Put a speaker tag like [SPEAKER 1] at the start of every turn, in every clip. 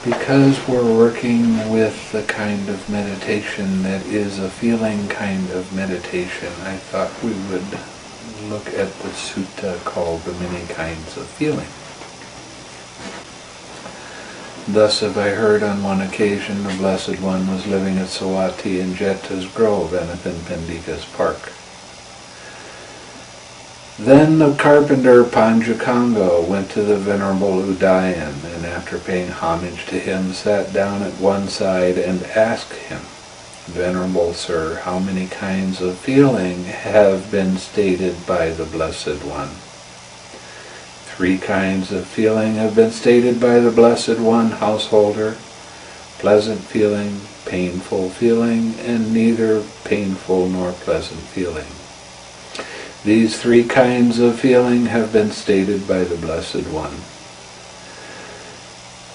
[SPEAKER 1] Because we're working with the kind of meditation that is a feeling kind of meditation, I thought we would look at the sutta called The Many Kinds of Feeling. Thus have I heard on one occasion the Blessed One was living at Sawati in Jeta's Grove, Anathapindika's park. Then the carpenter Panjakanga went to the Venerable Udayan, and after paying homage to him, sat down at one side and asked him, "Venerable Sir, how many kinds of feeling have been stated by the Blessed One?" "3 kinds of feeling have been stated by the Blessed One, householder: pleasant feeling, painful feeling, and neither painful nor pleasant feeling. These 3 kinds of feeling have been stated by the Blessed One."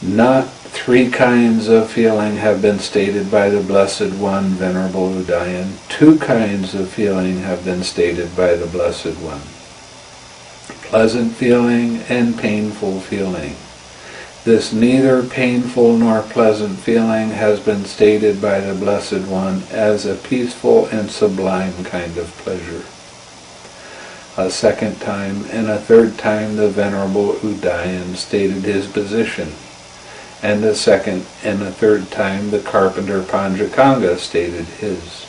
[SPEAKER 1] "Not 3 kinds of feeling have been stated by the Blessed One, Venerable Udayan. 2 kinds of feeling have been stated by the Blessed One: pleasant feeling and painful feeling. This neither painful nor pleasant feeling has been stated by the Blessed One as a peaceful and sublime kind of pleasure." A second time and a third time the Venerable Udayan stated his position, and a second and a third time the carpenter Panjakanga stated his.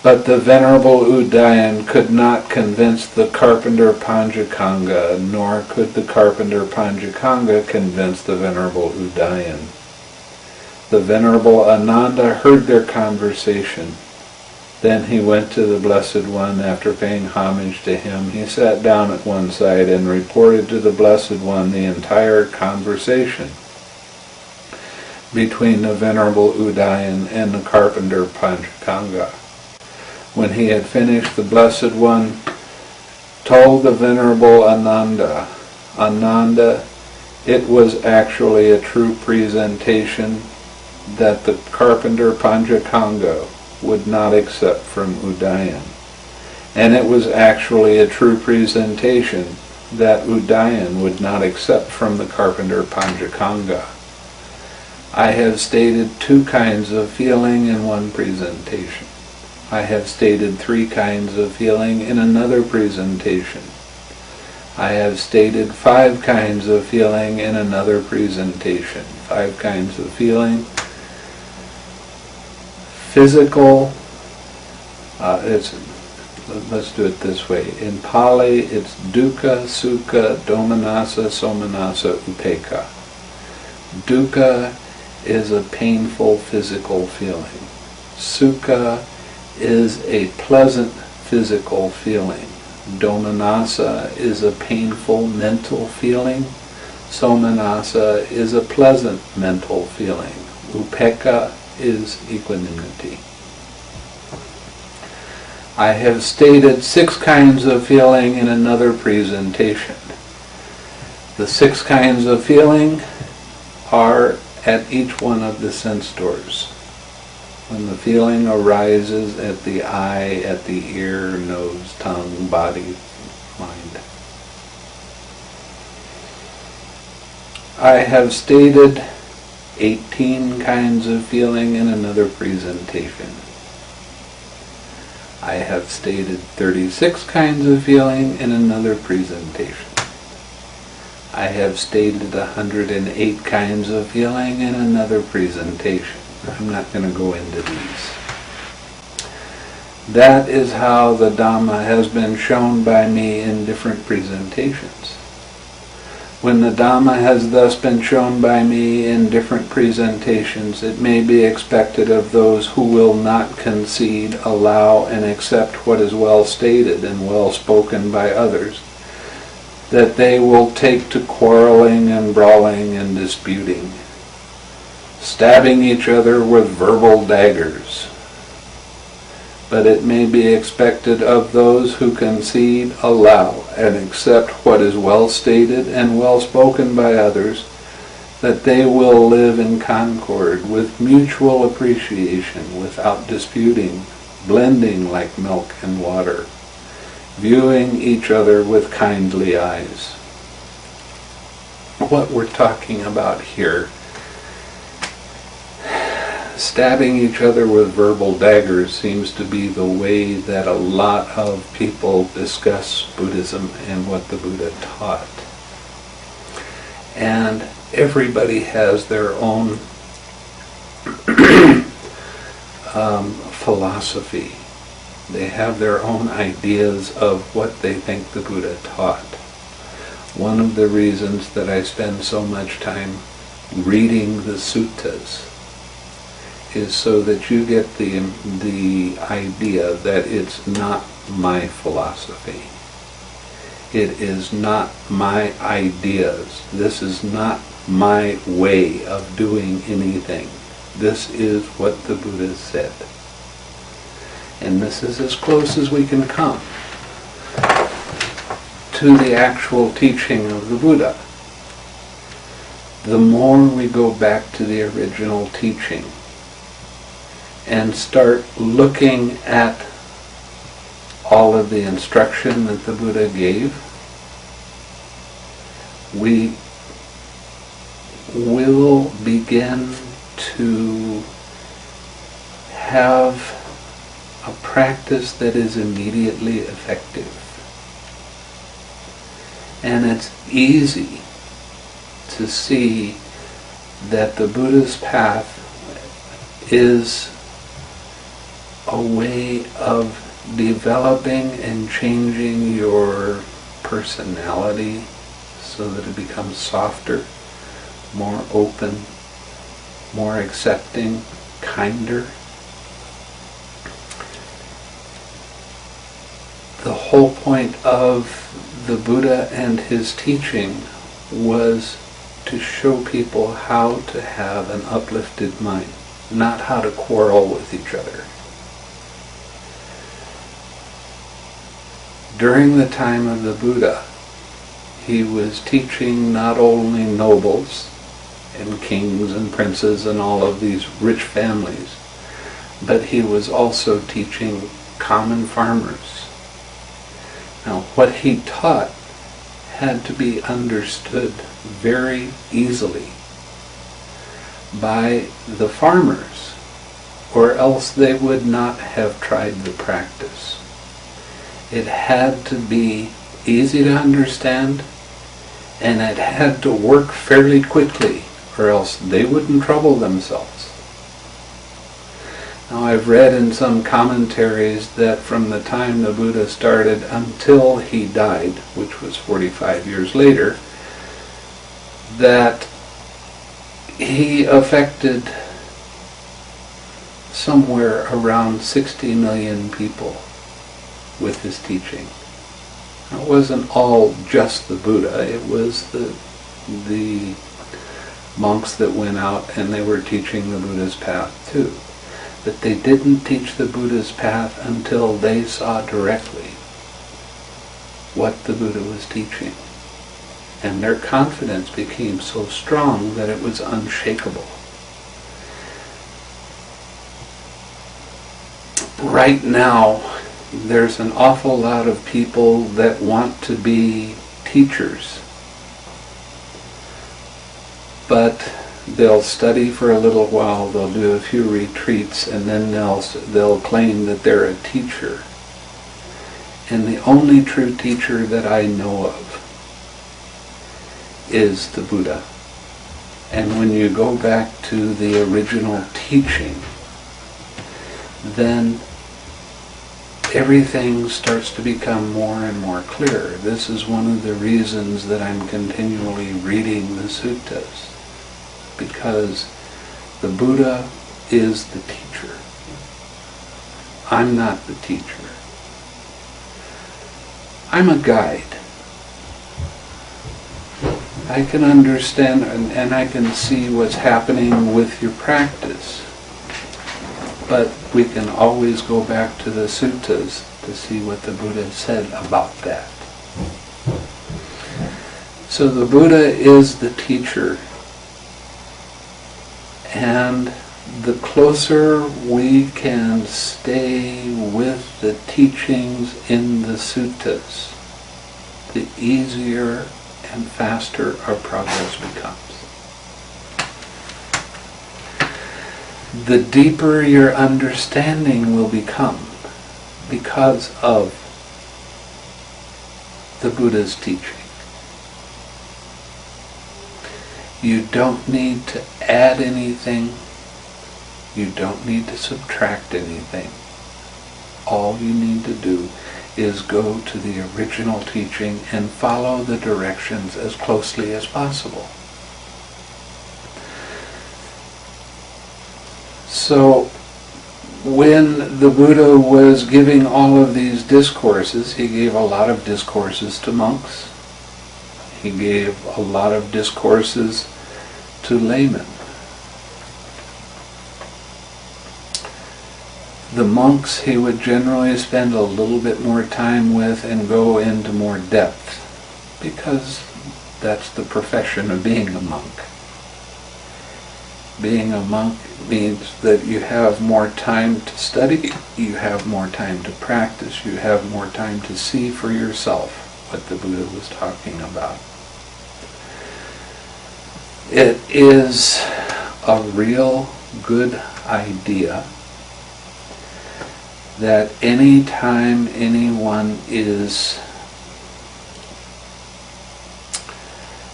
[SPEAKER 1] But the Venerable Udayan could not convince the carpenter Panjakanga, nor could the carpenter Panjakanga convince the Venerable Udayan. The Venerable Ananda heard their conversation. Then he went to the Blessed One. After paying homage to him, he sat down at one side and reported to the Blessed One the entire conversation between the Venerable Udayan and the carpenter Panjakanga. When he had finished, the Blessed One told the Venerable Ananda, "Ananda, it was actually a true presentation that the carpenter Panjakanga would not accept from Udayan. And it was actually a true presentation that Udayan would not accept from the carpenter Panjakanga. I have stated 2 kinds of feeling in one presentation. I have stated 3 kinds of feeling in another presentation. I have stated 5 kinds of feeling in another presentation. 5 kinds of feeling: physical, let's do it this way. In Pali, it's dukkha, sukha, domanassa, somanassa, upekkha. Dukkha is a painful physical feeling. Sukha is a pleasant physical feeling. Domanassa is a painful mental feeling. Somanassa is a pleasant mental feeling. Upekkha is equanimity. I have stated 6 kinds of feeling in another presentation. The 6 kinds of feeling are at each one of the sense doors. When the feeling arises at the eye, at the ear, nose, tongue, body, mind. I have stated 18 kinds of feeling in another presentation. I have stated 36 kinds of feeling in another presentation. I have stated 108 kinds of feeling in another presentation. I'm not going to go into these. That is how the Dhamma has been shown by me in different presentations. When the Dhamma has thus been shown by me in different presentations, it may be expected of those who will not concede, allow, and accept what is well stated and well spoken by others, that they will take to quarreling and brawling and disputing, stabbing each other with verbal daggers. But it may be expected of those who concede, allow, and accept what is well stated and well spoken by others, that they will live in concord with mutual appreciation without disputing, blending like milk and water, viewing each other with kindly eyes. what we're talking about here, stabbing each other with verbal daggers seems to be the way that a lot of people discuss Buddhism and what the Buddha taught. And everybody has their own philosophy. They have their own ideas of what they think the Buddha taught. One of the reasons that I spend so much time reading the suttas is so that you get the idea that it's not my philosophy. It is not my ideas. This is not my way of doing anything. This is what the Buddha said. And this is as close as we can come to the actual teaching of the Buddha. The more we go back to the original teaching and start looking at all of the instruction that the Buddha gave, we will begin to have a practice that is immediately effective. And it's easy to see that the Buddha's path is a way of developing and changing your personality so that it becomes softer, more open, more accepting, kinder. The whole point of the Buddha and his teaching was to show people how to have an uplifted mind, not how to quarrel with each other. During the time of the Buddha, he was teaching not only nobles and kings and princes and all of these rich families, but he was also teaching common farmers. Now, what he taught had to be understood very easily by the farmers, or else they would not have tried the practice. It had to be easy to understand, and it had to work fairly quickly, or else they wouldn't trouble themselves. Now, I've read in some commentaries that from the time the Buddha started until he died, which was 45 years later, that he affected somewhere around 60 million people with his teaching. It wasn't all just the Buddha, it was the monks that went out and they were teaching the Buddha's path too. But they didn't teach the Buddha's path until they saw directly what the Buddha was teaching. And their confidence became so strong that it was unshakable. Right now, there's an awful lot of people that want to be teachers, but they'll study for a little while, they'll do a few retreats, and then they'll claim that they're a teacher. And the only true teacher that I know of is the Buddha. And when you go back to the original teaching, then everything starts to become more and more clear. This is one of the reasons that I'm continually reading the suttas, because the Buddha is the teacher. I'm not the teacher. I'm a guide. I can understand and I can see what's happening with your practice. But we can always go back to the suttas to see what the Buddha said about that. So the Buddha is the teacher. And the closer we can stay with the teachings in the suttas, the easier and faster our progress becomes. The deeper your understanding will become because of the Buddha's teaching. You don't need to add anything. You don't need to subtract anything. All you need to do is go to the original teaching and follow the directions as closely as possible. So, when the Buddha was giving all of these discourses, he gave a lot of discourses to monks. He gave a lot of discourses to laymen. The monks he would generally spend a little bit more time with and go into more depth, because that's the profession of being a monk. Being a monk means that you have more time to study, you have more time to practice, you have more time to see for yourself what the Buddha was talking about. It is a real good idea that any time anyone is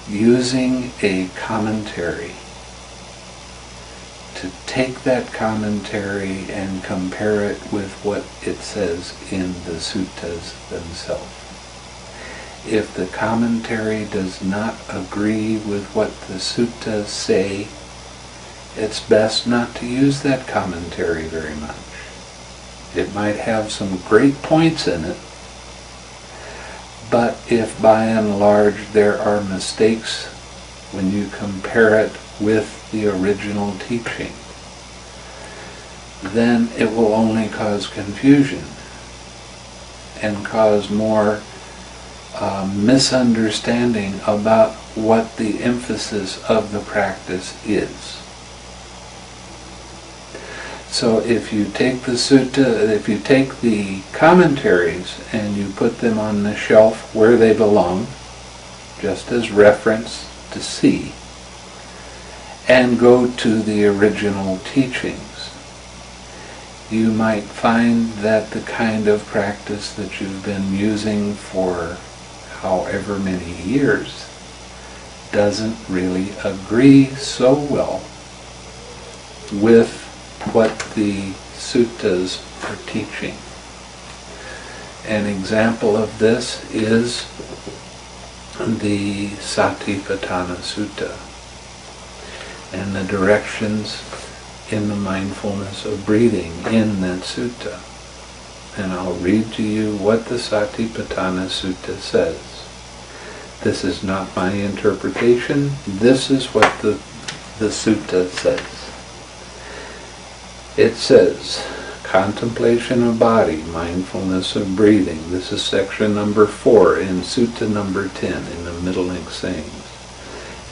[SPEAKER 1] using a commentary, to take that commentary and compare it with what it says in the suttas themselves. If the commentary does not agree with what the suttas say, it's best not to use that commentary very much. It might have some great points in it, but if by and large there are mistakes when you compare it with the original teaching, then it will only cause confusion and cause more misunderstanding about what the emphasis of the practice is. So if you take the sutta, if you take the commentaries and you put them on the shelf where they belong, just as reference to see, and go to the original teachings, you might find that the kind of practice that you've been using for however many years doesn't really agree so well with what the suttas are teaching. An example of this is the Satipatthana Sutta and the directions in the mindfulness of breathing in that sutta. And I'll read to you what the Satipatthana Sutta says. This is not my interpretation. This is what the sutta says. It says, contemplation of body, mindfulness of breathing. This is section number 4 in Sutta number 10 in the Middle Length Sayings.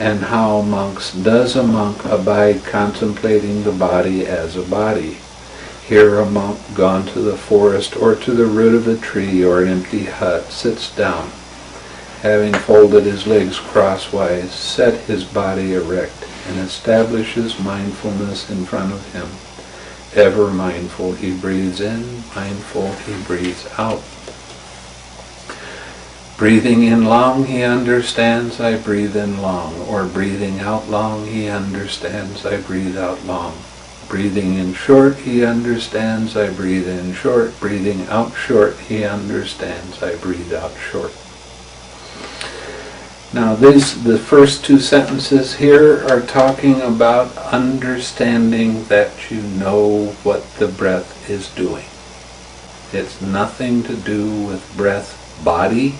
[SPEAKER 1] And how monks, does a monk abide contemplating the body as a body? Here a monk gone to the forest or to the root of a tree or an empty hut sits down, having folded his legs crosswise, set his body erect, and establishes mindfulness in front of him. Ever mindful he breathes in, mindful he breathes out. Breathing in long, he understands, I breathe in long. Or breathing out long, he understands, I breathe out long. Breathing in short, he understands, I breathe in short. Breathing out short, he understands, I breathe out short. Now the first two sentences here are talking about understanding that you know what the breath is doing. It's nothing to do with breath body.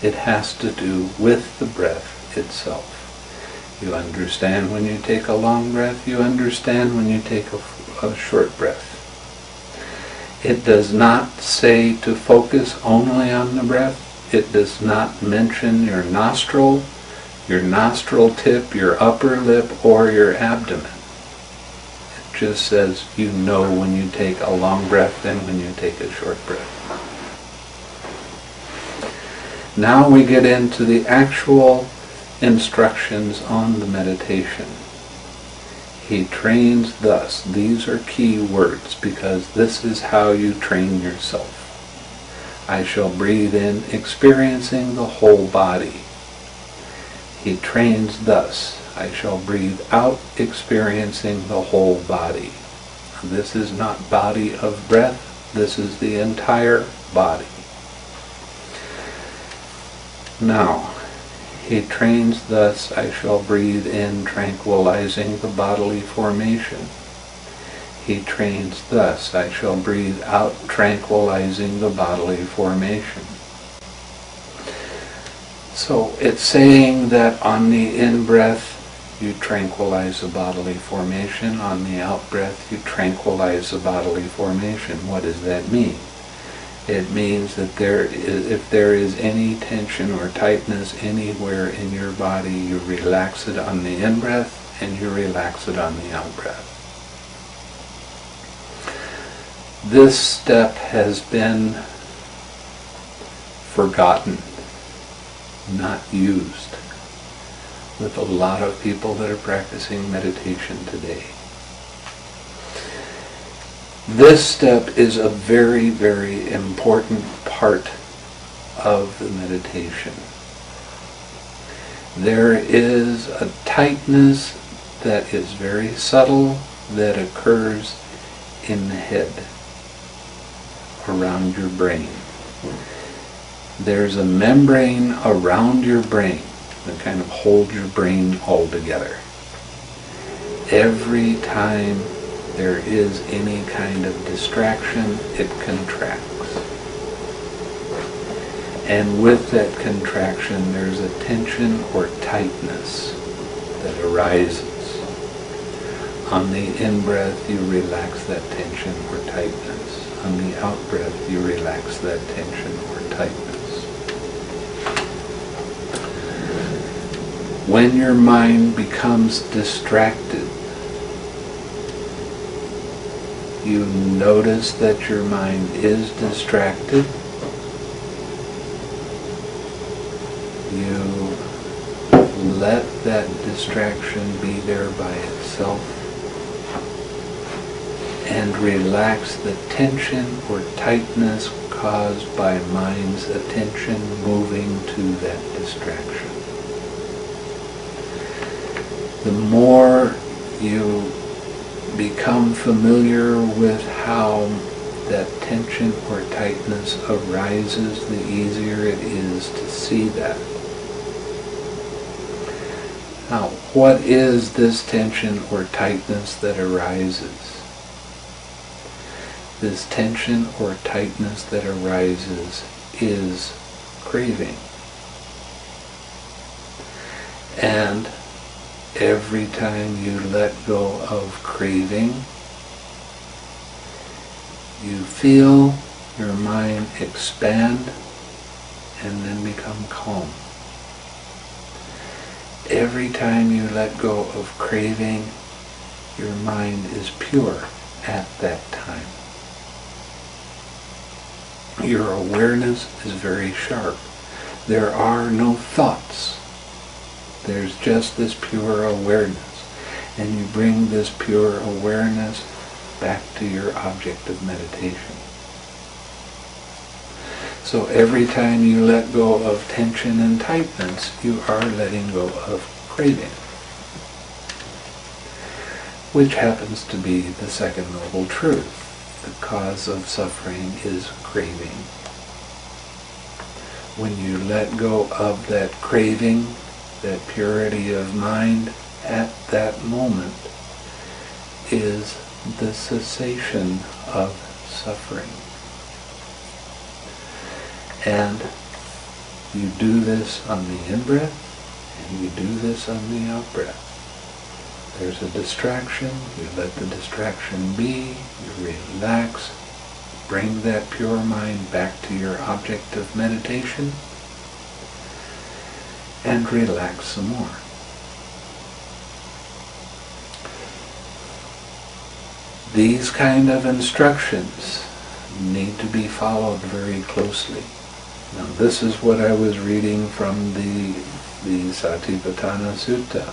[SPEAKER 1] It has to do with the breath itself. You understand when you take a long breath, you understand when you take a short breath. It does not say to focus only on the breath. It does not mention your nostril tip, your upper lip, or your abdomen. It just says you know when you take a long breath and when you take a short breath. Now we get into the actual instructions on the meditation. He trains thus. These are key words because this is how you train yourself. I shall breathe in, experiencing the whole body. He trains thus. I shall breathe out, experiencing the whole body. This is not body of breath. This is the entire body. Now, he trains thus, I shall breathe in, tranquilizing the bodily formation. He trains thus, I shall breathe out, tranquilizing the bodily formation. So it's saying that on the in-breath, you tranquilize the bodily formation. On the out-breath, you tranquilize the bodily formation. What does that mean? It means that if there is any tension or tightness anywhere in your body, you relax it on the in-breath and you relax it on the out-breath. This step has been forgotten, not used with a lot of people that are practicing meditation today. This step is a very, very important part of the meditation. There is a tightness that is very subtle that occurs in the head, around your brain. There's a membrane around your brain that kind of holds your brain all together. Every time there is any kind of distraction, it contracts. And with that contraction, there's a tension or tightness that arises. On the in-breath, you relax that tension or tightness. On the out-breath, you relax that tension or tightness. When your mind becomes distracted, you notice that your mind is distracted. You let that distraction be there by itself and relax the tension or tightness caused by mind's attention moving to that distraction. The more you become familiar with how that tension or tightness arises, the easier it is to see that. Now, what is this tension or tightness that arises? This tension or tightness that arises is craving. And every time you let go of craving, you feel your mind expand and then become calm. Every time you let go of craving, your mind is pure at that time. Your awareness is very sharp. There are no thoughts. There's just this pure awareness. And you bring this pure awareness back to your object of meditation. So every time you let go of tension and tightness, you are letting go of craving, which happens to be the second noble truth. The cause of suffering is craving. When you let go of that craving, that purity of mind, at that moment is the cessation of suffering. And you do this on the in-breath, and you do this on the out-breath. There's a distraction, you let the distraction be, you relax, bring that pure mind back to your object of meditation, and relax some more. These kind of instructions need to be followed very closely. Now this is what I was reading from the Satipatthana Sutta.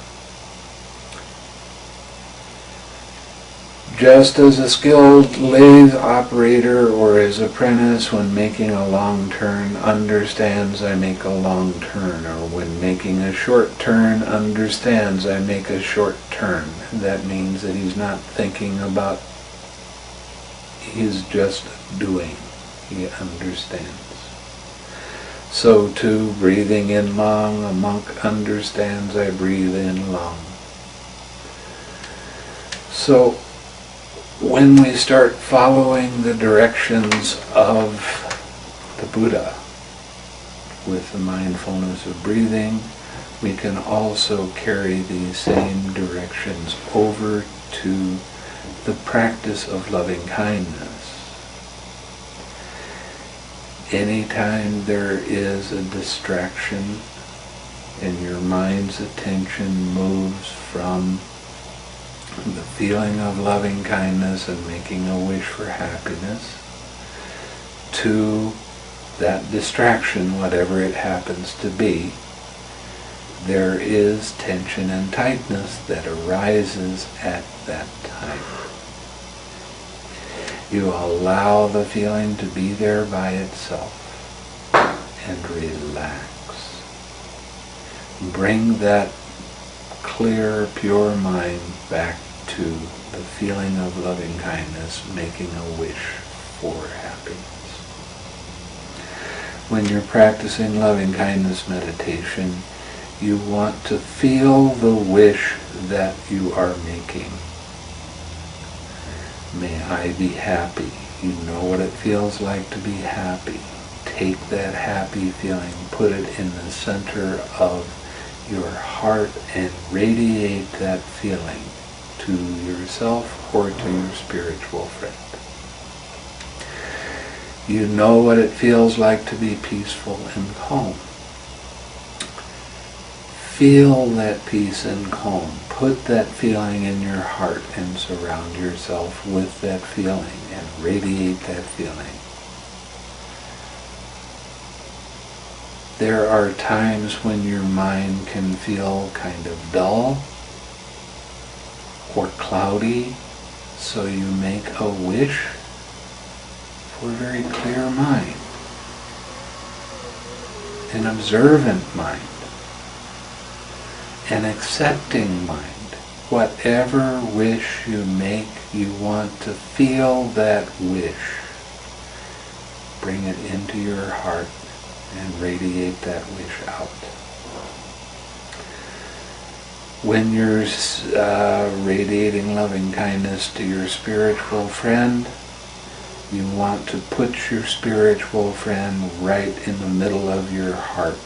[SPEAKER 1] Just as a skilled lathe operator or his apprentice, when making a long turn, understands I make a long turn, or when making a short turn, understands I make a short turn. That means that he's not thinking about, he's just doing. He understands. So too, breathing in long, a monk understands I breathe in long. So, when we start following the directions of the Buddha with the mindfulness of breathing, we can also carry these same directions over to the practice of loving kindness. Anytime there is a distraction and your mind's attention moves from the feeling of loving kindness and making a wish for happiness to that distraction, whatever it happens to be, there is tension and tightness that arises at that time. You allow the feeling to be there by itself and relax. Bring that clear, pure mind back to the feeling of loving kindness, making a wish for happiness. When you're practicing loving kindness meditation, you want to feel the wish that you are making. May I be happy. You know what it feels like to be happy. Take that happy feeling, put it in the center of your heart and radiate that feeling to yourself or to your spiritual friend. You know what it feels like to be peaceful and calm. Feel that peace and calm. Put that feeling in your heart and surround yourself with that feeling and radiate that feeling. There are times when your mind can feel kind of dull or cloudy, so you make a wish for a very clear mind, an observant mind, an accepting mind. Whatever wish you make, you want to feel that wish. Bring it into your heart and radiate that wish out. When you're radiating loving kindness to your spiritual friend, you want to put your spiritual friend right in the middle of your heart.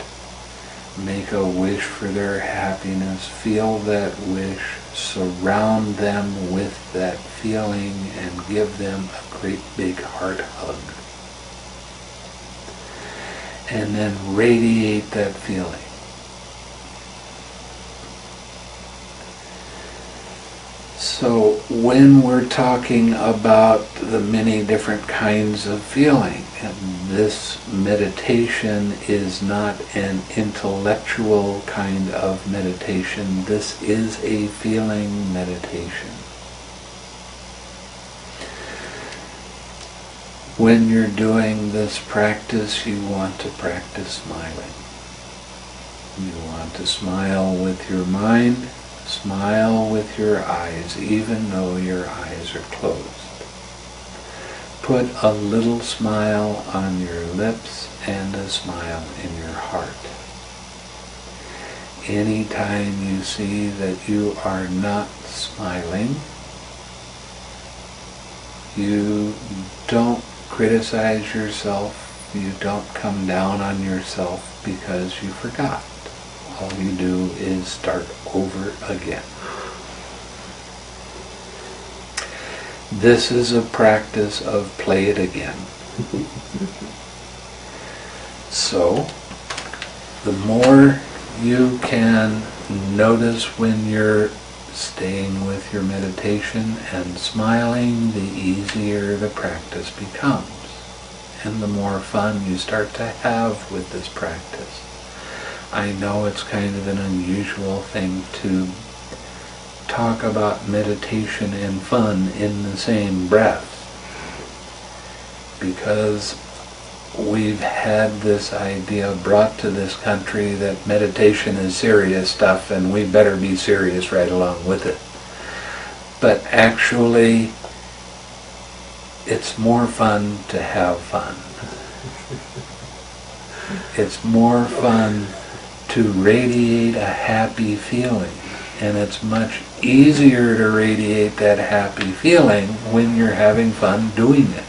[SPEAKER 1] Make a wish for their happiness. Feel that wish. Surround them with that feeling and give them a great big heart hug. And then radiate that feeling. So when we're talking about the many different kinds of feeling, this meditation is not an intellectual kind of meditation. This is a feeling meditation. When you're doing this practice, you want to practice smiling. You want to smile with your mind, smile with your eyes, even though your eyes are closed. Put a little smile on your lips and a smile in your heart. Anytime you see that you are not smiling, you don't criticize yourself, you don't come down on yourself because you forgot. All you do is start over again. This is a practice of play it again. So, the more you can notice when you're staying with your meditation and smiling, the easier the practice becomes. and the more fun you start to have with this practice. I know it's kind of an unusual thing to talk about meditation and fun in the same breath, because we've had this idea brought to this country that meditation is serious stuff and we better be serious right along with it. But actually, it's more fun to have fun. It's more fun to radiate a happy feeling. And it's much easier to radiate that happy feeling when you're having fun doing it.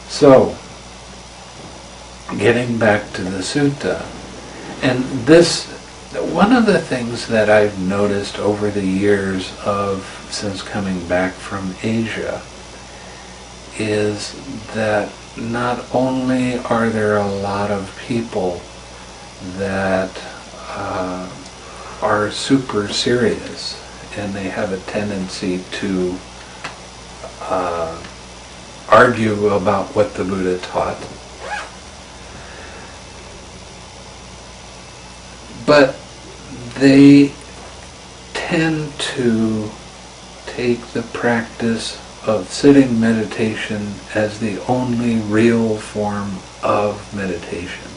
[SPEAKER 1] So, getting back to the sutta, and this, one of the things that I've noticed over the years since coming back from Asia is that not only are there a lot of people that are super serious and they have a tendency to argue about what the Buddha taught, but they tend to take the practice of sitting meditation as the only real form of meditation.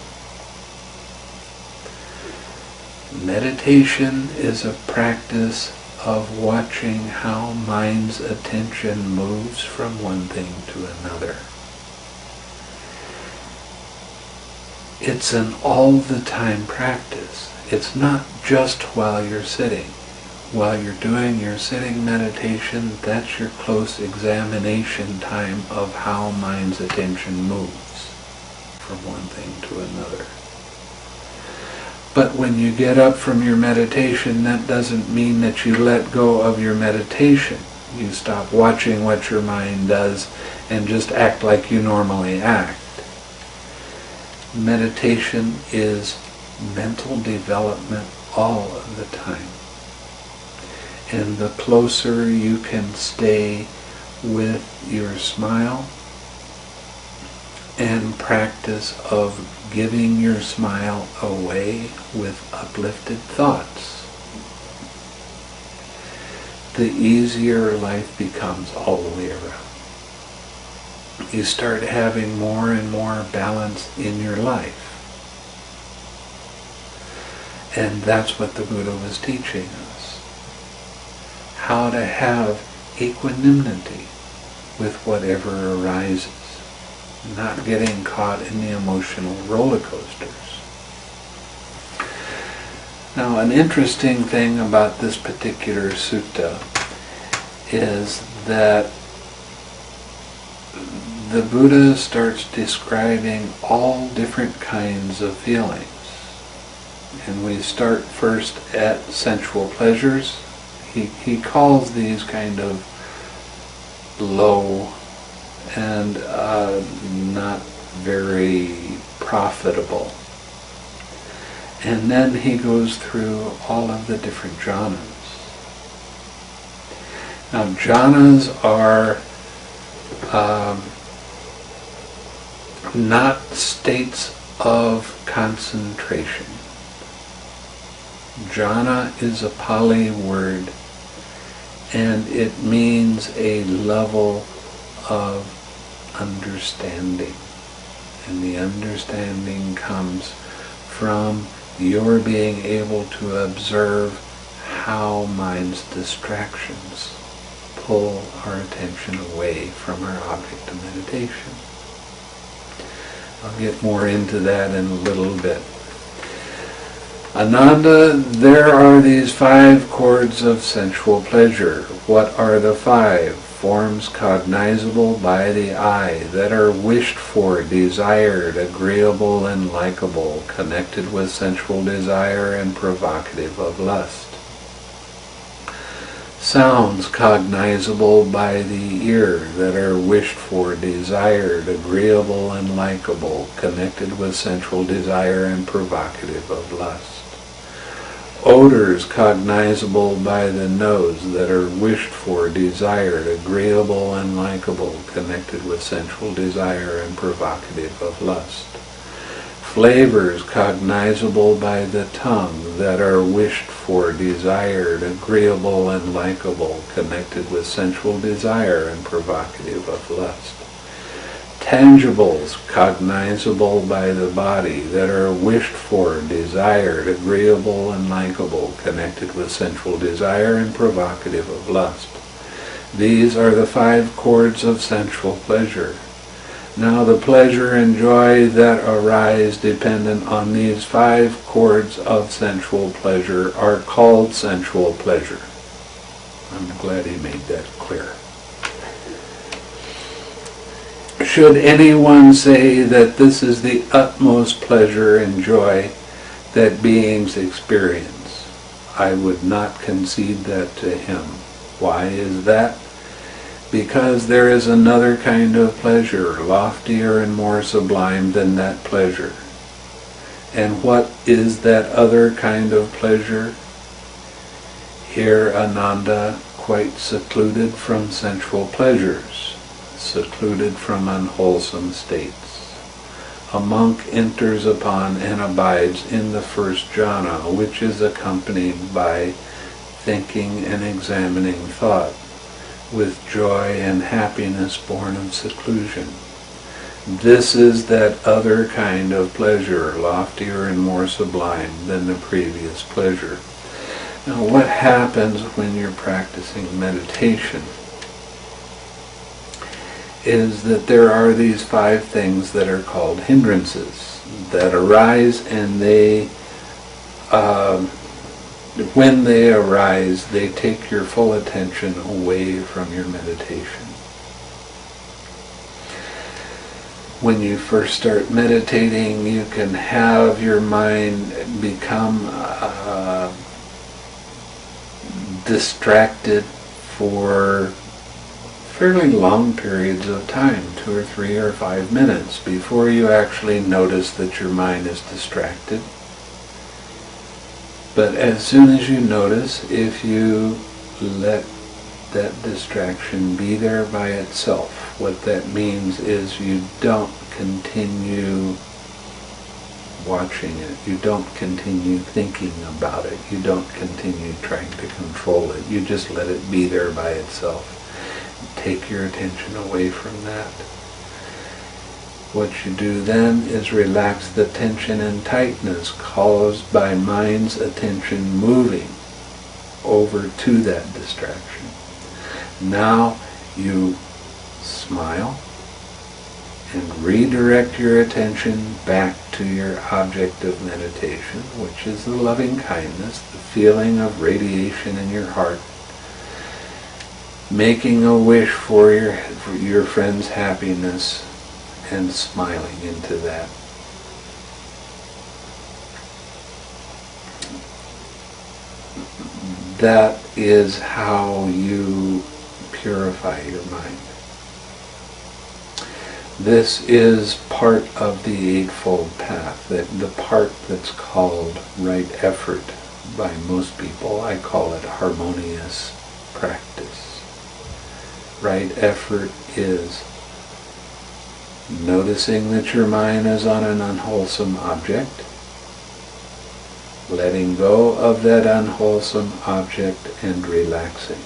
[SPEAKER 1] Meditation is a practice of watching how mind's attention moves from one thing to another. It's an all-the-time practice. It's not just while you're sitting. While you're doing your sitting meditation, that's your close examination time of how mind's attention moves from one thing to another. But when you get up from your meditation, that doesn't mean that you let go of your meditation. You stop watching what your mind does and just act like you normally act. Meditation is mental development all of the time. And the closer you can stay with your smile and practice of giving your smile away with uplifted thoughts, the easier life becomes all the way around. You start having more and more balance in your life. And that's what the Buddha was teaching us. How to have equanimity with whatever arises, not getting caught in the emotional roller coasters. Now, an interesting thing about this particular sutta is that the Buddha starts describing all different kinds of feelings. And we start first at sensual pleasures. He calls these kind of low and not very profitable. And then he goes through all of the different jhanas. Now, jhanas are not states of concentration. Jhana is a Pali word, and it means a level of understanding. And the understanding comes from your being able to observe how mind's distractions pull our attention away from our object of meditation. I'll get more into that in a little bit. Ananda, there are these 5 chords of sensual pleasure. What are the 5? Forms cognizable by the eye, that are wished for, desired, agreeable and likable, connected with sensual desire and provocative of lust. Sounds cognizable by the ear, that are wished for, desired, agreeable and likable, connected with sensual desire and provocative of lust. Odors cognizable by the nose that are wished for, desired, agreeable and likable, connected with sensual desire and provocative of lust. Flavors cognizable by the tongue that are wished for, desired, agreeable and likable, connected with sensual desire and provocative of lust. Tangibles cognizable by the body that are wished for, desired, agreeable and likable, connected with sensual desire and provocative of lust. These are the 5 chords of sensual pleasure. Now the pleasure and joy that arise dependent on these 5 chords of sensual pleasure are called sensual pleasure. I'm glad he made that clear. Should anyone say that this is the utmost pleasure and joy that beings experience, I would not concede that to him. Why is that? Because there is another kind of pleasure, loftier and more sublime than that pleasure. And what is that other kind of pleasure? Here Ananda, quite secluded from sensual pleasures, secluded from unwholesome states. A monk enters upon and abides in the first jhana, which is accompanied by thinking and examining thought, with joy and happiness born of seclusion. This is that other kind of pleasure, loftier and more sublime than the previous pleasure. Now, what happens when you're practicing meditation is that there are these 5 things that are called hindrances that arise, and they, when they arise, they take your full attention away from your meditation. When you first start meditating, you can have your mind become distracted for fairly long periods of time, 2 or 3 or 5 minutes, before you actually notice that your mind is distracted. But as soon as you notice, if you let that distraction be there by itself, what that means is you don't continue watching it, you don't continue thinking about it, you don't continue trying to control it, you just let it be there by itself. Take your attention away from that. What you do then is relax the tension and tightness caused by mind's attention moving over to that distraction. Now you smile and redirect your attention back to your object of meditation, which is the loving kindness, the feeling of radiation in your heart, making a wish for your friend's happiness and smiling into that. That is how you purify your mind. This is part of the Eightfold Path, the part that's called right effort by most people. I call it harmonious practice. Right effort is noticing that your mind is on an unwholesome object, letting go of that unwholesome object and relaxing.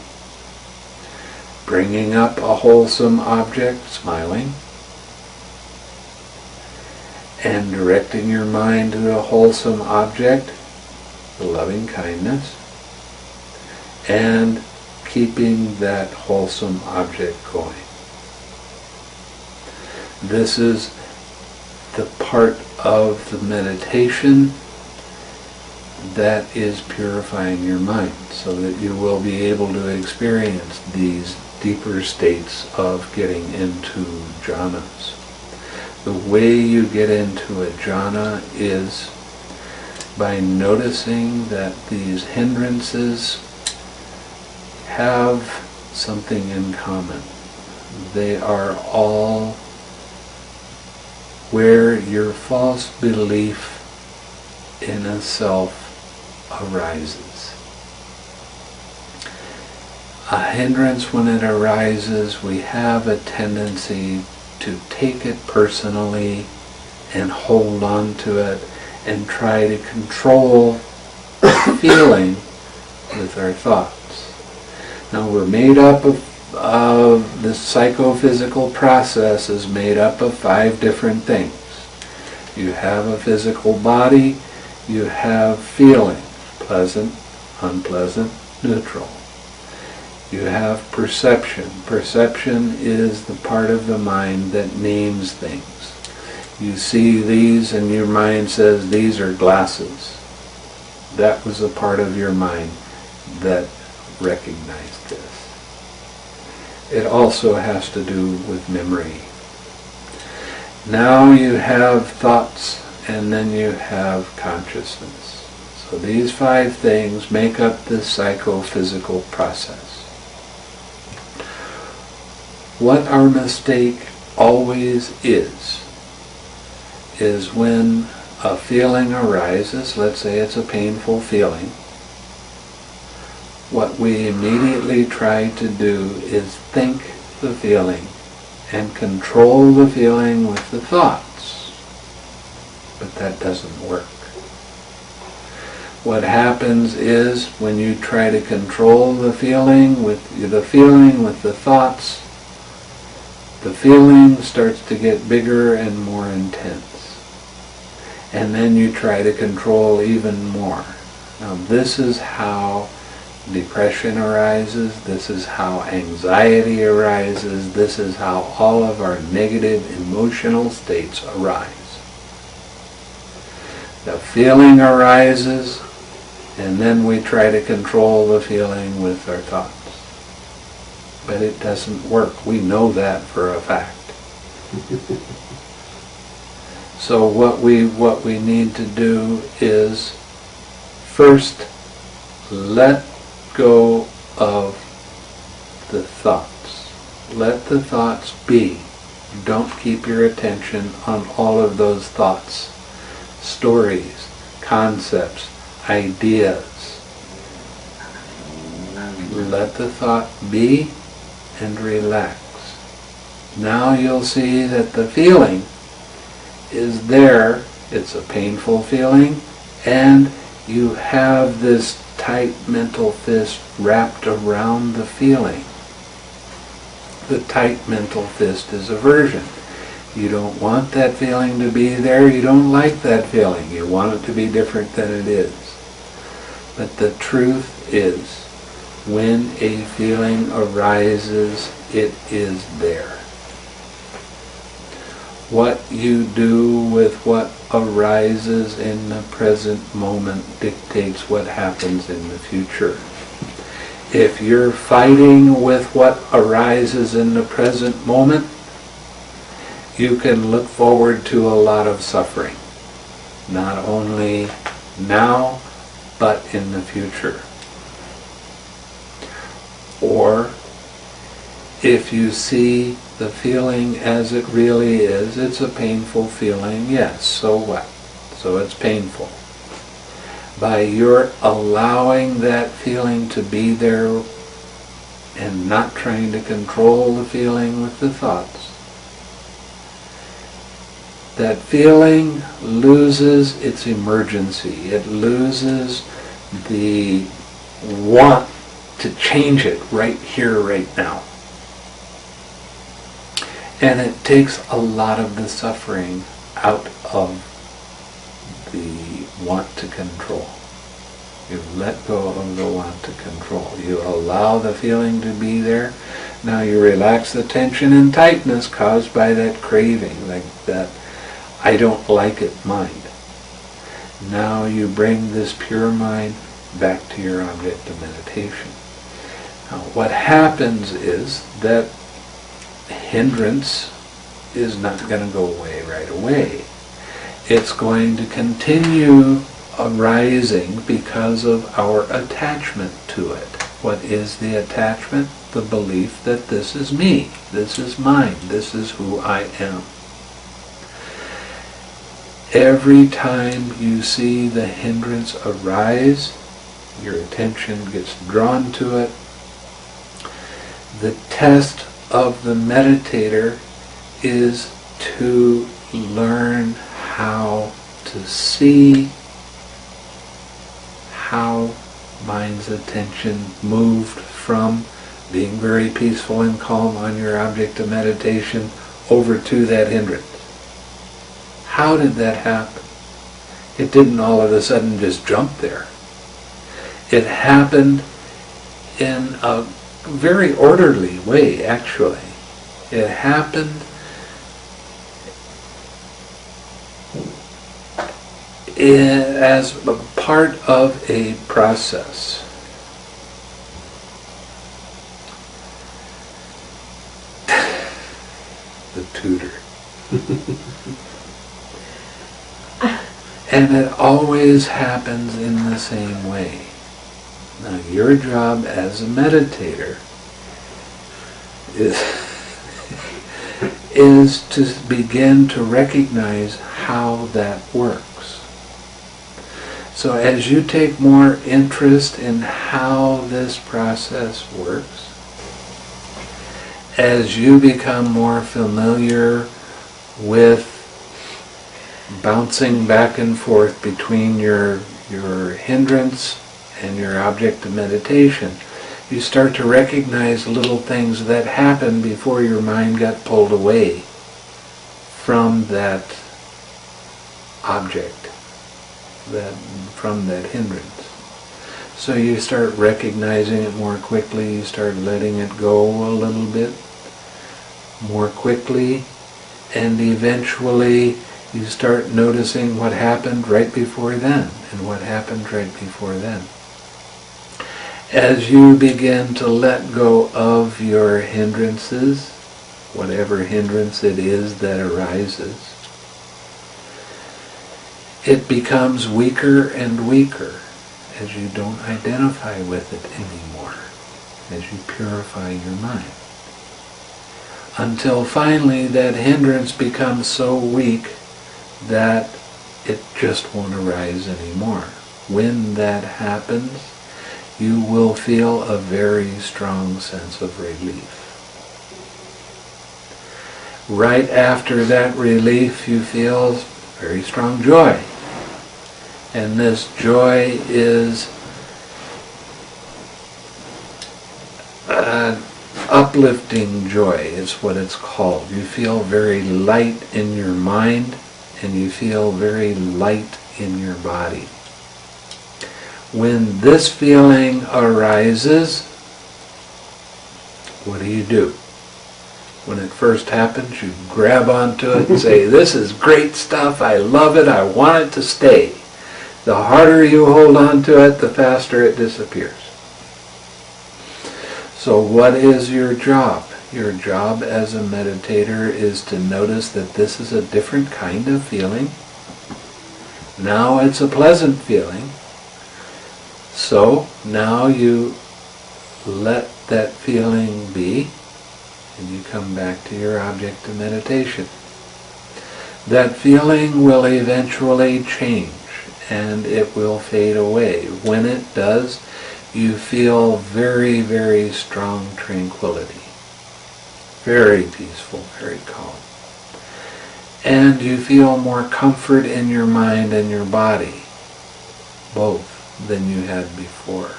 [SPEAKER 1] Bringing up a wholesome object, smiling, and directing your mind to a wholesome object, the loving kindness, and keeping that wholesome object going. This is the part of the meditation that is purifying your mind, so that you will be able to experience these deeper states of getting into jhanas. The way you get into a jhana is by noticing that these hindrances have something in common. They are all where your false belief in a self arises. A hindrance, when it arises, we have a tendency to take it personally and hold on to it and try to control the feeling with our thoughts. Now we're made up of this psychophysical process is made up of 5 different things. You have a physical body, you have feeling, pleasant, unpleasant, neutral. You have perception. Perception is the part of the mind that names things. You see these and your mind says these are glasses. That was a part of your mind that recognized this. It also has to do with memory. Now you have thoughts and then you have consciousness. So these 5 things make up this psychophysical process. What our mistake always is when a feeling arises, let's say it's a painful feeling, what we immediately try to do is think the feeling and control the feeling with the thoughts. But that doesn't work. What happens is when you try to control the feeling with the thoughts, the feeling starts to get bigger and more intense. And then you try to control even more. Now this is how depression arises, this is how anxiety arises, this is how all of our negative emotional states arise. The feeling arises, and then we try to control the feeling with our thoughts. But it doesn't work. We know that for a fact. So what we need to do is first let go of the thoughts. Let the thoughts be. Don't keep your attention on all of those thoughts, stories, concepts, ideas. Let the thought be and relax. Now you'll see that the feeling is there. It's a painful feeling, and you have this tight mental fist wrapped around the feeling. The tight mental fist is aversion. You don't want that feeling to be there. You don't like that feeling. You want it to be different than it is. But the truth is, when a feeling arises, it is there. What you do with what arises in the present moment dictates what happens in the future. If you're fighting with what arises in the present moment, you can look forward to a lot of suffering, not only now, but in the future. Or, if you see the feeling as it really is, it's a painful feeling, yes, so what? So it's painful. By your allowing that feeling to be there and not trying to control the feeling with the thoughts, that feeling loses its emergency. It loses the want to change it right here, right now. And it takes a lot of the suffering out of the want to control. You let go of the want to control. You allow the feeling to be there. Now you relax the tension and tightness caused by that craving, like that I don't like it mind. Now you bring this pure mind back to your object of meditation. Now what happens is that hindrance is not going to go away right away. It's going to continue arising because of our attachment to it. What is the attachment? The belief that this is me, this is mine, this is who I am. Every time you see the hindrance arise, Your attention gets drawn to it. The test of the meditator is to learn how to see how mind's attention moved from being very peaceful and calm on your object of meditation over to that hindrance. How did that happen? It didn't all of a sudden just jump there. It happened in a very orderly way, actually. It happened as a part of a process. The tutor. And it always happens in the same way. Now, your job as a meditator is to begin to recognize how that works. So as you take more interest in how this process works, as you become more familiar with bouncing back and forth between your hindrance and your object of meditation, you start to recognize little things that happen before your mind got pulled away from that object, from that hindrance. So you start recognizing it more quickly, you start letting it go a little bit more quickly, and eventually you start noticing what happened right before then and what happened right before then. As you begin to let go of your hindrances, whatever hindrance it is that arises, it becomes weaker and weaker as you don't identify with it anymore, as you purify your mind. Until finally that hindrance becomes so weak that it just won't arise anymore. When that happens, you will feel a very strong sense of relief. Right after that relief, you feel very strong joy. And this joy is an uplifting joy, is what it's called. You feel very light in your mind, and you feel very light in your body. When this feeling arises, what do? When it first happens, you grab onto it and say, this is great stuff, I love it, I want it to stay. The harder you hold on to it, the faster it disappears. So what is your job? Your job as a meditator is to notice that this is a different kind of feeling. Now it's a pleasant feeling. So now you let that feeling be, and you come back to your object of meditation. That feeling will eventually change, and it will fade away. When it does, you feel very, very strong tranquility. Very peaceful, very calm. And you feel more comfort in your mind and your body, both, than you had before.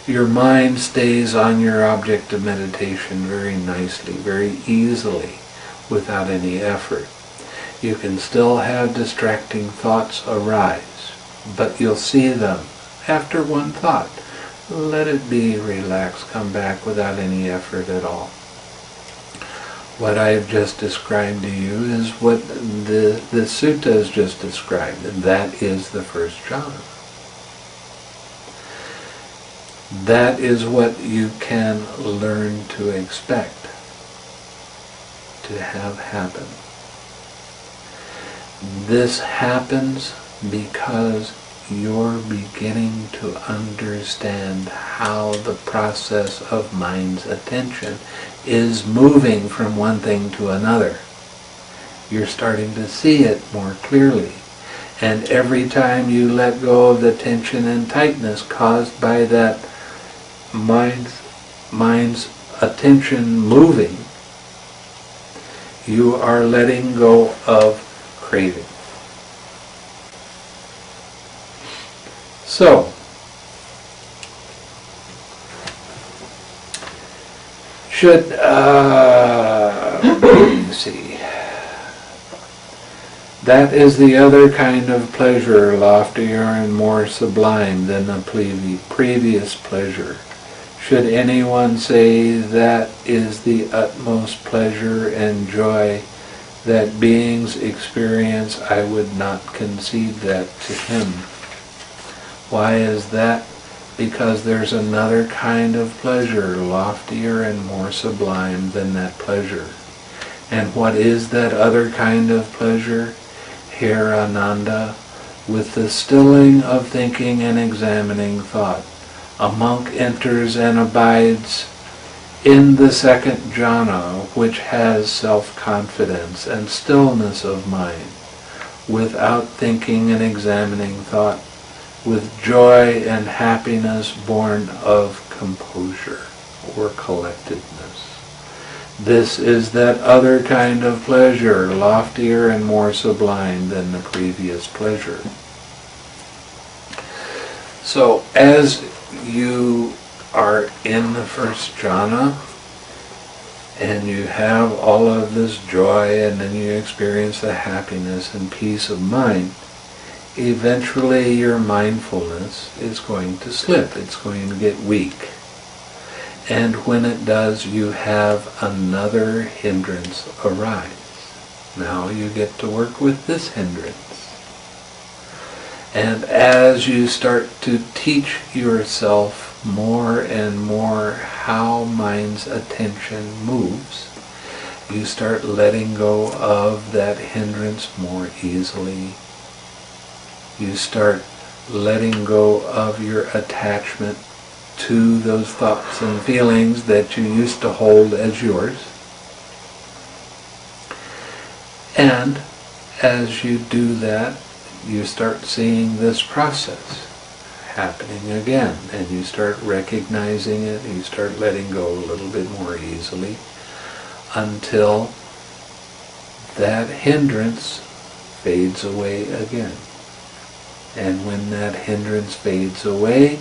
[SPEAKER 1] Your mind stays on your object of meditation very nicely, very easily, without any effort. You can still have distracting thoughts arise, but you'll see them after one thought. Let it be, relax, come back without any effort at all. What I have just described to you is what the sutta has just described, and that is the first jhana. That is what you can learn to expect to have happen. This happens because you're beginning to understand how the process of mind's attention is moving from one thing to another. You're starting to see it more clearly. And every time you let go of the tension and tightness caused by that mind's attention moving, you are letting go of craving. So, should, see, that is the other kind of pleasure, loftier and more sublime than the previous pleasure. Should anyone say that is the utmost pleasure and joy that beings experience, I would not concede that to him. Why is that? Because there's another kind of pleasure, loftier and more sublime than that pleasure. And what is that other kind of pleasure? Here, Ananda, with the stilling of thinking and examining thought, a monk enters and abides in the second jhana, which has self-confidence and stillness of mind, without thinking and examining thought, with joy and happiness born of composure or collectedness. This is that other kind of pleasure, loftier and more sublime than the previous pleasure. So as you are in the first jhana and you have all of this joy and then you experience the happiness and peace of mind, eventually your mindfulness is going to slip. It's going to get weak. And when it does, you have another hindrance arise. Now you get to work with this hindrance. And as you start to teach yourself more and more how mind's attention moves, you start letting go of that hindrance more easily. You start letting go of your attachment to those thoughts and feelings that you used to hold as yours. And as you do that, you start seeing this process happening again, and you start recognizing it, and you start letting go a little bit more easily until that hindrance fades away again. And when that hindrance fades away,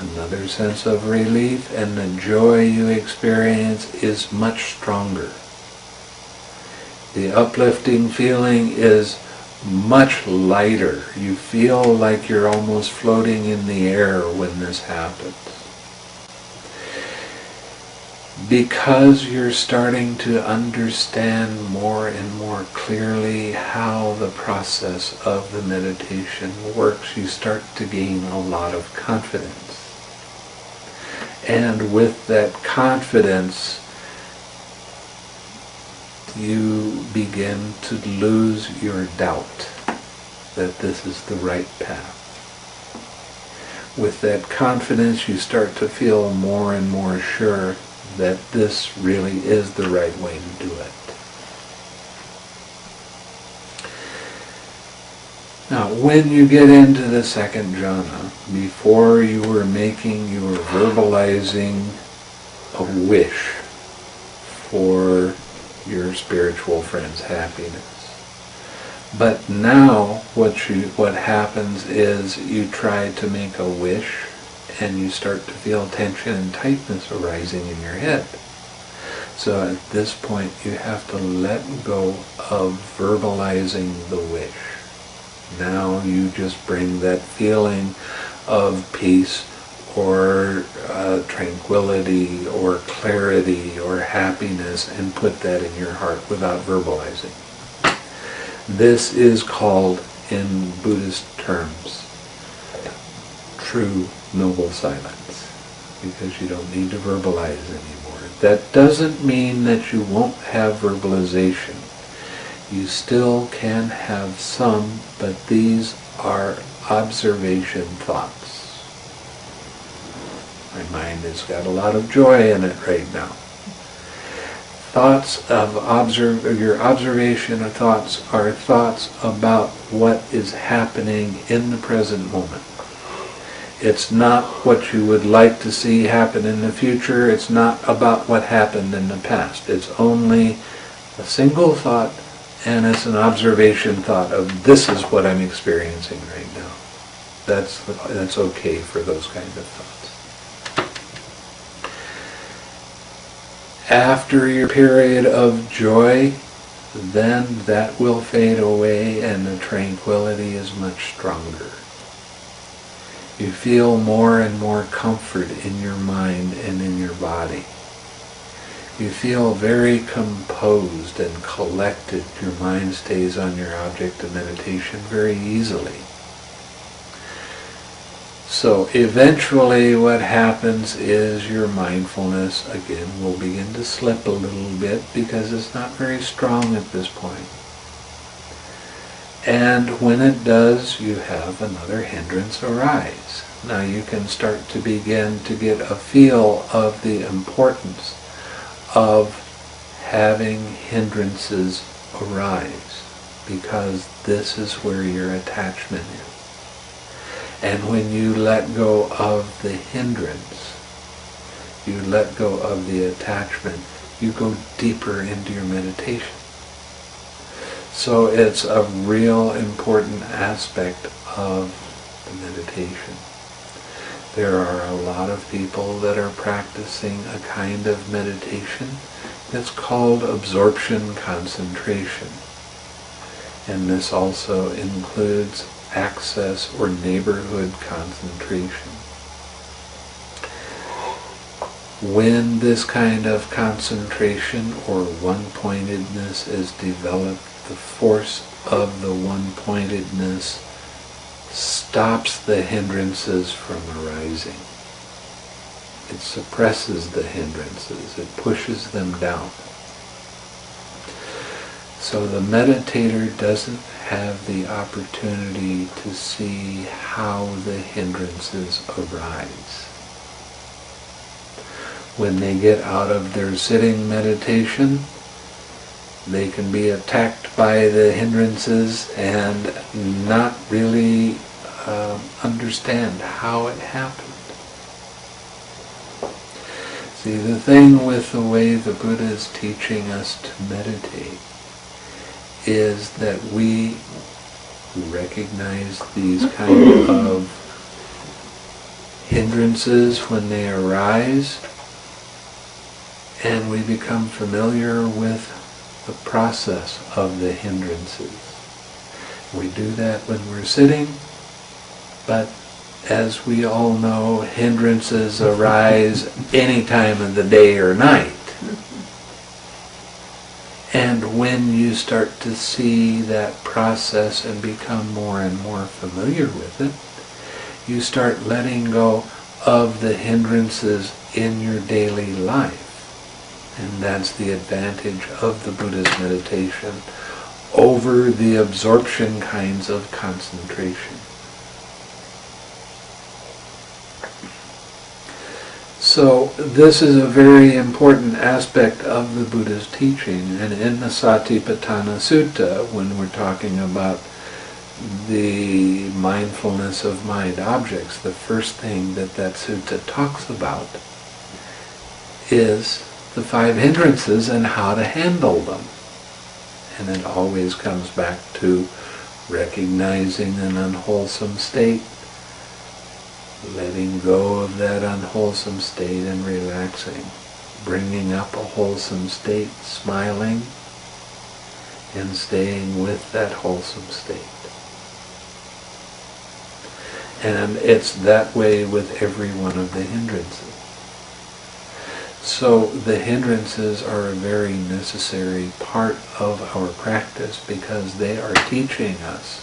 [SPEAKER 1] another sense of relief and the joy you experience is much stronger. The uplifting feeling is much lighter. You feel like you're almost floating in the air when this happens. Because you're starting to understand more and more clearly how the process of the meditation works, you start to gain a lot of confidence. And with that confidence, you begin to lose your doubt that this is the right path. With that confidence, you start to feel more and more sure that this really is the right way to do it. Now, when you get into the second jhana, before you were verbalizing a wish for your spiritual friend's happiness. But now what happens is you try to make a wish and you start to feel tension and tightness arising in your head. So at this point you have to let go of verbalizing the wish. Now you just bring that feeling of peace or tranquility or clarity or happiness and put that in your heart without verbalizing. This is called, in Buddhist terms, true noble silence, because you don't need to verbalize anymore. That doesn't mean that you won't have verbalization. You still can have some, but these are observation thoughts. My mind has got a lot of joy in it right now. your observation of thoughts are thoughts about what is happening in the present moment. It's not what you would like to see happen in the future. It's not about what happened in the past. It's only a single thought, and it's an observation thought of this is what I'm experiencing right now. That's okay for those kinds of thoughts. After your period of joy, then that will fade away and the tranquility is much stronger. You feel more and more comfort in your mind and in your body. You feel very composed and collected. Your mind stays on your object of meditation very easily. So eventually what happens is your mindfulness again will begin to slip a little bit because it's not very strong at this point. And when it does, you have another hindrance arise. Now you can start to begin to get a feel of the importance of having hindrances arise, because this is where your attachment is. And when you let go of the hindrance, you let go of the attachment, you go deeper into your meditation. So it's a real important aspect of the meditation. There are a lot of people that are practicing a kind of meditation that's called absorption concentration. And this also includes access or neighborhood concentration. When this kind of concentration or one-pointedness is developed, the force of the one-pointedness stops the hindrances from arising. It suppresses the hindrances. It pushes them down. So the meditator doesn't have the opportunity to see how the hindrances arise. When they get out of their sitting meditation, they can be attacked by the hindrances and not really understand how it happened. See, the thing with the way the Buddha is teaching us to meditate is that we recognize these kind of hindrances when they arise, and we become familiar with the process of the hindrances. We do that when we're sitting, but as we all know, hindrances arise any time of the day or night. And when you start to see that process and become more and more familiar with it, you start letting go of the hindrances in your daily life. And that's the advantage of the Buddha's meditation over the absorption kinds of concentration. So this is a very important aspect of the Buddha's teaching, and in the Satipatthana Sutta, when we're talking about the mindfulness of mind objects, the first thing that sutta talks about is the 5 hindrances and how to handle them. And it always comes back to recognizing an unwholesome state, letting go of that unwholesome state and relaxing, bringing up a wholesome state, smiling, and staying with that wholesome state. And it's that way with every one of the hindrances. So the hindrances are a very necessary part of our practice because they are teaching us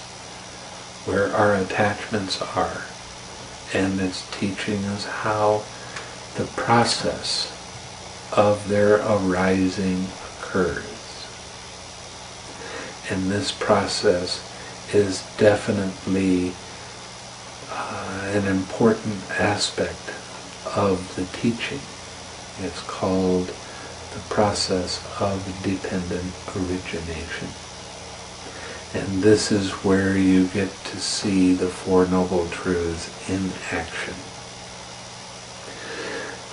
[SPEAKER 1] where our attachments are. And it's teaching us how the process of their arising occurs. And this process is definitely an important aspect of the teaching. It's called the process of dependent origination. And this is where you get to see the Four Noble Truths in action.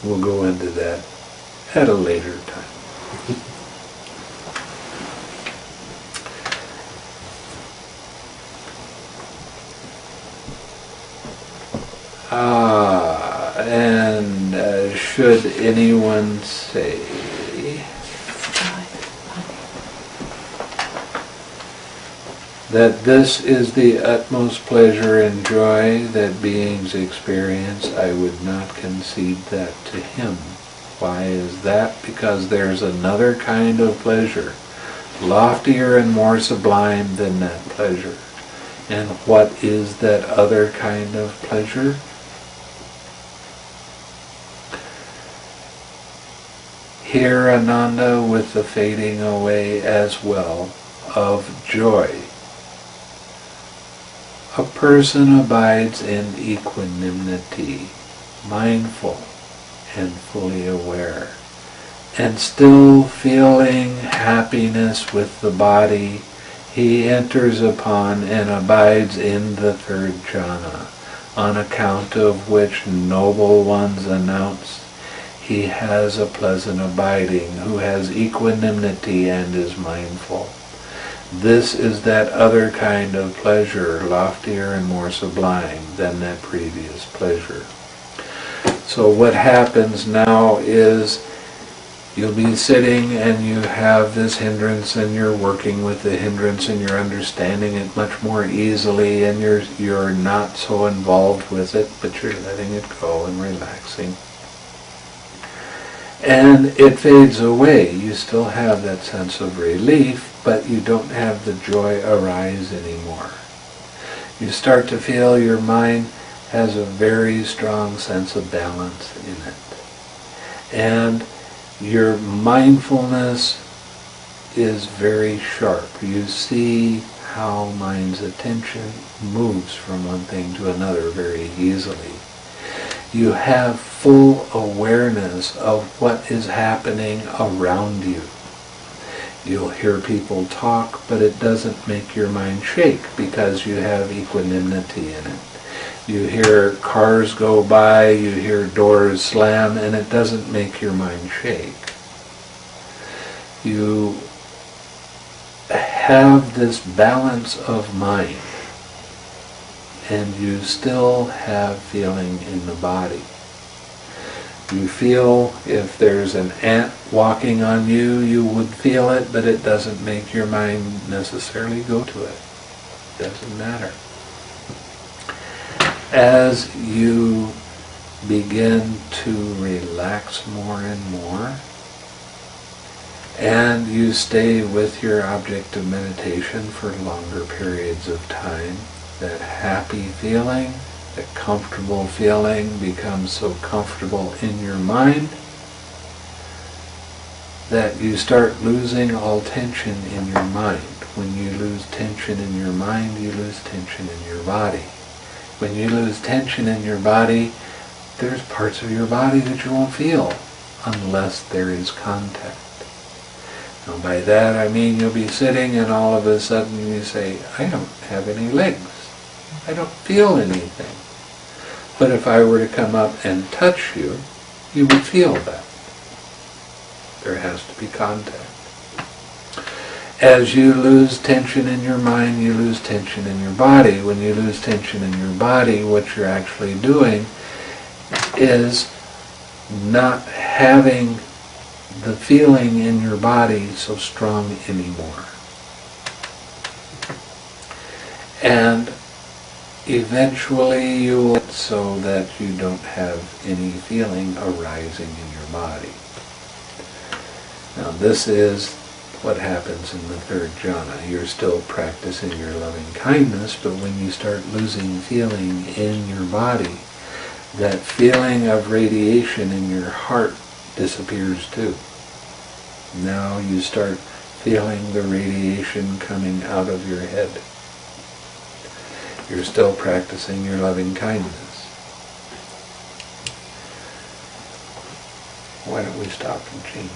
[SPEAKER 1] We'll go into that at a later time. And should anyone say that this is the utmost pleasure and joy that beings experience, I would not concede that to him. Why is that? Because there's another kind of pleasure, loftier and more sublime than that pleasure. And what is that other kind of pleasure? Here, Ananda, with the fading away as well of joy, a person abides in equanimity, mindful and fully aware, and still feeling happiness with the body, he enters upon and abides in the third jhana, on account of which noble ones announce, he has a pleasant abiding, who has equanimity and is mindful. This is that other kind of pleasure, loftier and more sublime than that previous pleasure. So what happens now is you'll be sitting and you have this hindrance and you're working with the hindrance and you're understanding it much more easily and you're not so involved with it, but you're letting it go and relaxing. And it fades away. You still have that sense of relief, but you don't have the joy arise anymore. You start to feel your mind has a very strong sense of balance in it. And your mindfulness is very sharp. You see how mind's attention moves from one thing to another very easily. You have full awareness of what is happening around you. You'll hear people talk, but it doesn't make your mind shake because you have equanimity in it. You hear cars go by, you hear doors slam, and it doesn't make your mind shake. You have this balance of mind, and you still have feeling in the body. You feel if there's an ant walking on you, you would feel it, but it doesn't make your mind necessarily go to it. It doesn't matter. As you begin to relax more and more, and you stay with your object of meditation for longer periods of time, that happy feeling, that comfortable feeling becomes so comfortable in your mind that you start losing all tension in your mind. When you lose tension in your mind, you lose tension in your body. When you lose tension in your body, there's parts of your body that you won't feel unless there is contact. Now by that I mean you'll be sitting and all of a sudden you say, I don't have any legs. I don't feel anything. But if I were to come up and touch you, you would feel that. There has to be contact. As you lose tension in your mind, you lose tension in your body. When you lose tension in your body, what you're actually doing is not having the feeling in your body so strong anymore. And eventually you will, so that you don't have any feeling arising in your body. Now this is what happens in the third jhana. You're still practicing your loving kindness, but when you start losing feeling in your body, that feeling of radiation in your heart disappears too. Now you start feeling the radiation coming out of your head. You're still practicing your loving kindness. Why don't we stop and change?